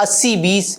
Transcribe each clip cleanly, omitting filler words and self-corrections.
80-20,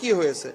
কি হয়েছে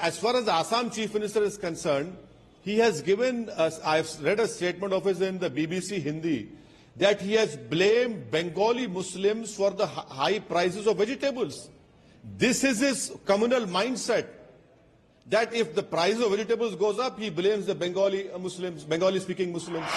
As far as the Assam Chief Minister is concerned, he has given us, I've read a statement of his in the BBC Hindi, that he has blamed Bengali Muslims for the high prices of vegetables. This is his communal mindset, that if the price of vegetables goes up, he blames the Bengali Muslims, Bengali speaking Muslims.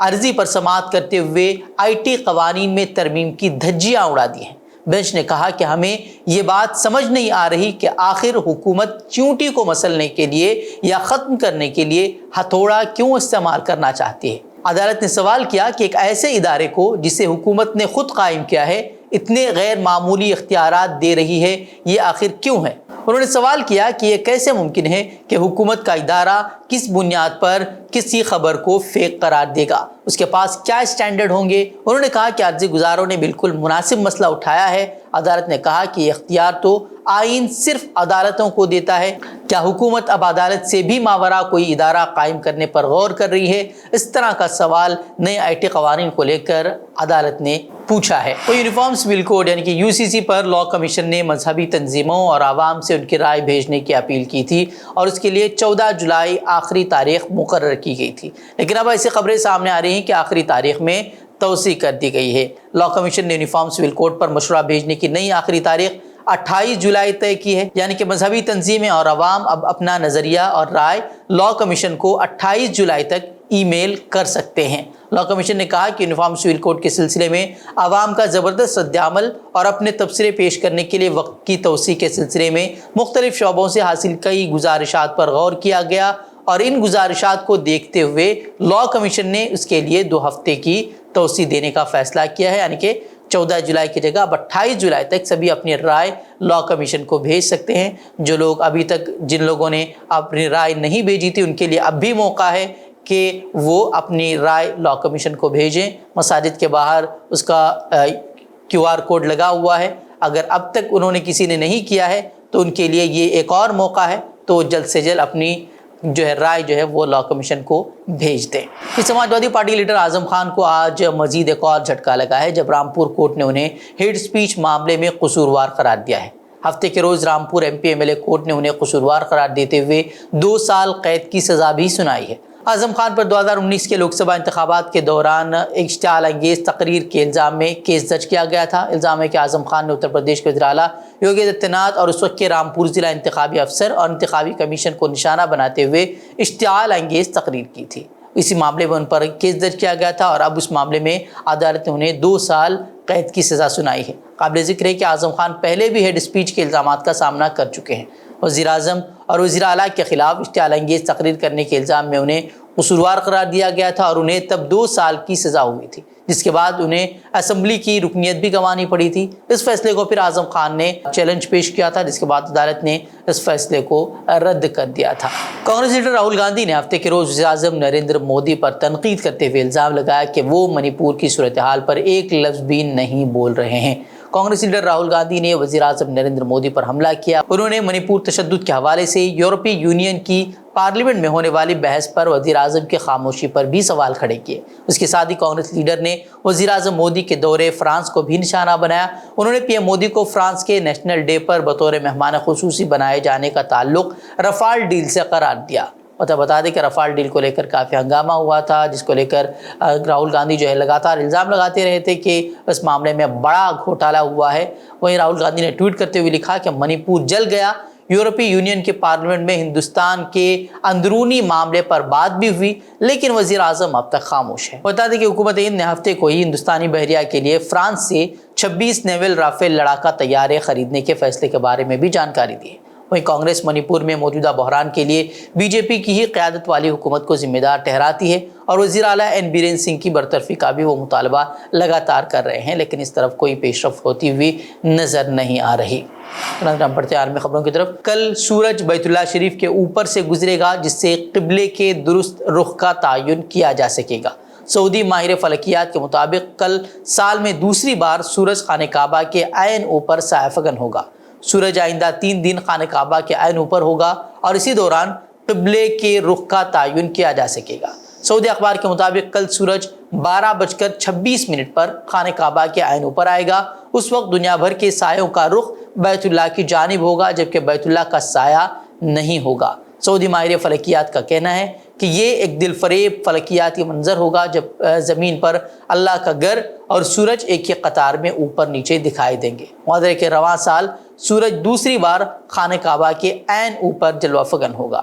عرضی پر سماعت کرتے ہوئے I T قوانین میں ترمیم کی دھجیاں اڑا دی ہیں۔ بینچ نے کہا کہ ہمیں یہ بات سمجھ نہیں آ رہی کہ آخر حکومت چونٹی کو مسلنے کے لیے یا ختم کرنے کے لیے ہتھوڑا کیوں استعمال کرنا چاہتی ہے۔ عدالت نے سوال کیا کہ ایک ایسے ادارے کو جسے حکومت نے خود قائم کیا ہے اتنے غیر معمولی اختیارات دے رہی ہے، یہ آخر کیوں ہے؟ انہوں نے سوال کیا کہ یہ کیسے ممکن ہے کہ حکومت کا ادارہ کس بنیاد پر کسی خبر کو فیک قرار دے گا، اس کے پاس کیا اسٹینڈرڈ ہوں گے؟ انہوں نے کہا کہ عرضی گزاروں نے بالکل مناسب مسئلہ اٹھایا ہے۔ عدالت نے کہا کہ یہ اختیار تو آئین صرف عدالتوں کو دیتا ہے، کیا حکومت اب عدالت سے بھی ماورا کوئی ادارہ قائم کرنے پر غور کر رہی ہے؟ اس طرح کا سوال نئے آئی ٹی قوانین کو لے کر عدالت نے پوچھا ہے۔ وہ یونیفارم سول کوڈ یعنی کہ UCC پر لاء کمیشن نے مذہبی تنظیموں اور عوام سے ان کی رائے بھیجنے کی اپیل کی تھی اور اس کے لیے 14 جولائی آخری تاریخ مقرر کی گئی تھی، لیکن اب ایسی خبریں سامنے آ رہی ہیں کہ آخری تاریخ میں توسیع کر دی گئی ہے۔ لاء کمیشن نے یونیفارم سول کوڈ پر مشورہ بھیجنے کی نئی آخری تاریخ 28 جولائی طے کی ہے، یعنی کہ مذہبی تنظیمیں اور عوام اب اپنا نظریہ اور رائے لاء کمیشن کو 28 جولائی تک ای میل کر سکتے ہیں۔ لاء کمیشن نے کہا کہ یونیفارم سول کوڈ کے سلسلے میں عوام کا زبردست رد عمل اور اپنے تبصرے پیش کرنے کے لیے وقت کی توسیع کے سلسلے میں مختلف شعبوں سے حاصل کئی گزارشات پر غور کیا گیا اور ان گزارشات کو دیکھتے ہوئے لاء کمیشن نے اس کے لیے 2 ہفتے کی توسیع دینے کا فیصلہ کیا ہے، یعنی کہ 14 جولائی کی جگہ اب 28 جولائی تک سبھی اپنی رائے لاء کمیشن کو بھیج سکتے ہیں۔ جو لوگ ابھی تک جن لوگوں نے اپنی رائے نہیں بھیجی تھی ان کے لیے اب بھی موقع ہے کہ وہ اپنی رائے لاء کمیشن کو بھیجیں۔ مساجد کے باہر اس کا QR کوڈ لگا ہوا ہے، اگر اب تک انہوں نے کسی نے نہیں کیا ہے تو ان کے لیے یہ ایک اور موقع ہے، تو جلد سے جلد اپنی رائے وہ لاء کمیشن کو بھیج دیں۔ سماجوادی پارٹی لیڈر اعظم خان کو آج مزید ایک اور جھٹکا لگا ہے جب رامپور کورٹ نے انہیں ہیٹ سپیچ معاملے میں قصوروار قرار دیا ہے۔ ہفتے کے روز رامپور MP MLA کورٹ نے انہیں قصوروار قرار دیتے ہوئے 2 سال قید کی سزا بھی سنائی ہے۔ اعظم خان پر 2019 کے لوک سبھا انتخابات کے دوران اشتعال انگیز تقریر کے الزام میں کیس درج کیا گیا تھا۔ الزام ہے کہ اعظم خان نے اتر پردیش کے وزیر اعلیٰ یوگی آدتیہ ناتھ اور اس وقت کے رامپور ضلع انتخابی افسر اور انتخابی کمیشن کو نشانہ بناتے ہوئے اشتعال انگیز تقریر کی تھی۔ اسی معاملے میں ان پر کیس درج کیا گیا تھا اور اب اس معاملے میں عدالت نے انہیں 2 سال قید کی سزا سنائی ہے۔ قابل ذکر ہے کہ اعظم خان پہلے بھی ہیڈ اسپیچ کے الزامات کا سامنا کر چکے ہیں۔ وزیر اعظم اور وزیر اعلیٰ کے خلاف اشتعال انگیز تقریر کرنے کے الزام میں انہیں قصوروار قرار دیا گیا تھا اور انہیں تب 2 سال کی سزا ہوئی تھی، جس کے بعد انہیں اسمبلی کی رکنیت بھی گنوانی پڑی تھی۔ اس فیصلے کو پھر اعظم خان نے چیلنج پیش کیا تھا، جس کے بعد عدالت نے اس فیصلے کو رد کر دیا تھا۔ کانگریس لیڈر راہل گاندھی نے ہفتے کے روز وزیر اعظم نریندر مودی پر تنقید کرتے ہوئے الزام لگایا کہ وہ منی پور کی صورتحال پر ایک لفظ بھی نہیں بول رہے ہیں۔ کانگریس لیڈر راہل گاندھی نے وزیر اعظم نریندر مودی پر حملہ کیا۔ انہوں نے منی پور تشدد کے حوالے سے یورپی یونین کی پارلیمنٹ میں ہونے والی بحث پر وزیر اعظم کی خاموشی پر بھی سوال کھڑے کیے۔ اس کے ساتھ ہی کانگریس لیڈر نے وزیر اعظم مودی کے دورے فرانس کو بھی نشانہ بنایا۔ انہوں نے PM مودی کو فرانس کے نیشنل ڈے پر بطور مہمان خصوصی بنائے جانے کا تعلق رفال ڈیل سے قرار دیا۔ بتا دیں کہ رفال ڈیل کو لے کر کافی ہنگامہ ہوا تھا، جس کو لے کر راہل گاندھی لگاتار الزام لگاتے رہے تھے کہ اس معاملے میں بڑا گھوٹالہ ہوا ہے۔ وہیں راہل گاندھی نے ٹویٹ کرتے ہوئے لکھا کہ منی پور جل گیا، یورپی یونین کے پارلیمنٹ میں ہندوستان کے اندرونی معاملے پر بات بھی ہوئی، لیکن وزیر اعظم اب تک خاموش ہے۔ بتا دیں کہ حکومت ہند نے ہفتے کو ہی ہندوستانی بحریہ کے لیے فرانس سے 26 نیول رافیل لڑاکا طیارے خریدنے کے فیصلے کے بارے میں بھی جانکاری دی ہے۔ وہیں کانگریس منی پور میں موجودہ بحران کے لیے BJP کی ہی قیادت والی حکومت کو ذمہ دار ٹھہراتی ہے اور وزیر اعلیٰ N برین سنگھ کی برطرفی کا بھی وہ مطالبہ لگاتار کر رہے ہیں، لیکن اس طرف کوئی پیش رفت ہوتی ہوئی نظر نہیں آ رہی۔ ہم بڑھتے ہیں عالمی خبروں کی طرف۔ کل سورج بیت اللہ شریف کے اوپر سے گزرے گا، جس سے قبلے کے درست رخ کا تعین کیا جا سکے گا۔ سعودی ماہر فلکیات کے مطابق کل سال میں دوسری بار سورج خانہ کعبہ کے عین اوپر سایہ فگن ہوگا۔ سورج آئندہ 3 دن خانہ کعبہ کے عین اوپر ہوگا اور اسی دوران قبلے کے رخ کا تعین کیا جا سکے گا۔ سعودی اخبار کے مطابق کل سورج 12:26 پر خانہ کعبہ کے عین اوپر آئے گا۔ اس وقت دنیا بھر کے سایوں کا رخ بیت اللہ کی جانب ہوگا، جبکہ بیت اللہ کا سایہ نہیں ہوگا۔ سعودی ماہر فلکیات کا کہنا ہے کہ یہ ایک دل فریب فلکیاتی منظر ہوگا جب زمین پر اللہ کا گھر اور سورج ایک ہی قطار میں اوپر نیچے دکھائی دیں گے۔ یاد رہے کہ رواں سال سورج دوسری بار خانہ کعبہ کے عین اوپر جلوہ فگن ہوگا۔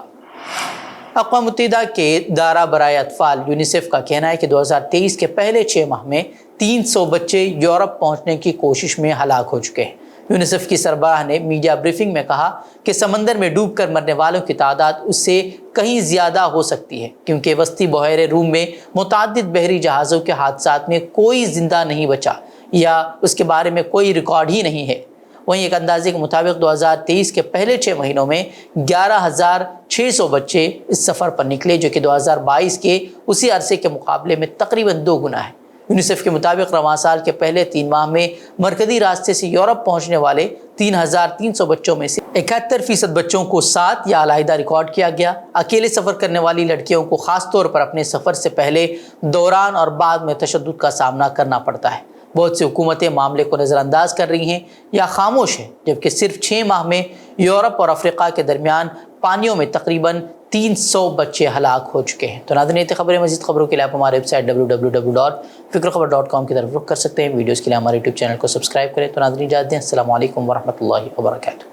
اقوام متحدہ کے ادارہ برائے اطفال یونیسیف کا کہنا ہے کہ 2023 کے پہلے 6 ماہ میں 300 بچے یورپ پہنچنے کی کوشش میں ہلاک ہو چکے ہیں۔ یونیسیف کی سربراہ نے میڈیا بریفنگ میں کہا کہ سمندر میں ڈوب کر مرنے والوں کی تعداد اس سے کہیں زیادہ ہو سکتی ہے، کیونکہ وسطی بحیرہ روم میں متعدد بحری جہازوں کے حادثات میں کوئی زندہ نہیں بچا یا اس کے بارے میں کوئی ریکارڈ ہی نہیں ہے۔ وہیں ایک اندازے کے مطابق 2023 کے پہلے 6 مہینوں میں 11,600 بچے اس سفر پر نکلے، جو کہ 2022 کے اسی عرصے کے مقابلے میں تقریباً 2 گنا ہے۔ یونیسیف کے مطابق رواں سال کے پہلے 3 ماہ میں مرکزی راستے سے یورپ پہنچنے والے 3,300 بچوں میں سے 71% بچوں کو ساتھ یا علیحدہ ریکارڈ کیا گیا۔ اکیلے سفر کرنے والی لڑکیوں کو خاص طور پر اپنے سفر سے پہلے، دوران اور بعد میں تشدد کا سامنا کرنا پڑتا ہے۔ بہت سی حکومتیں معاملے کو نظر انداز کر رہی ہیں یا خاموش ہیں، جبکہ صرف 6 ماہ میں یورپ اور افریقہ کے درمیان پانیوں میں تقریباً 300 بچے ہلاک ہو چکے ہیں۔ تو ناظرین، یہ خبریں، مزید خبروں کے لیے آپ ہمارے ویب سائٹ www.fikrkhabar.com کی طرف رخ کر سکتے ہیں۔ ویڈیوز کے لیے ہمارے یوٹیوب چینل کو سبسکرائب کریں۔ تو ناظرین، اجازت دیں۔ السلام علیکم ورحمۃ اللہ وبرکاتہ۔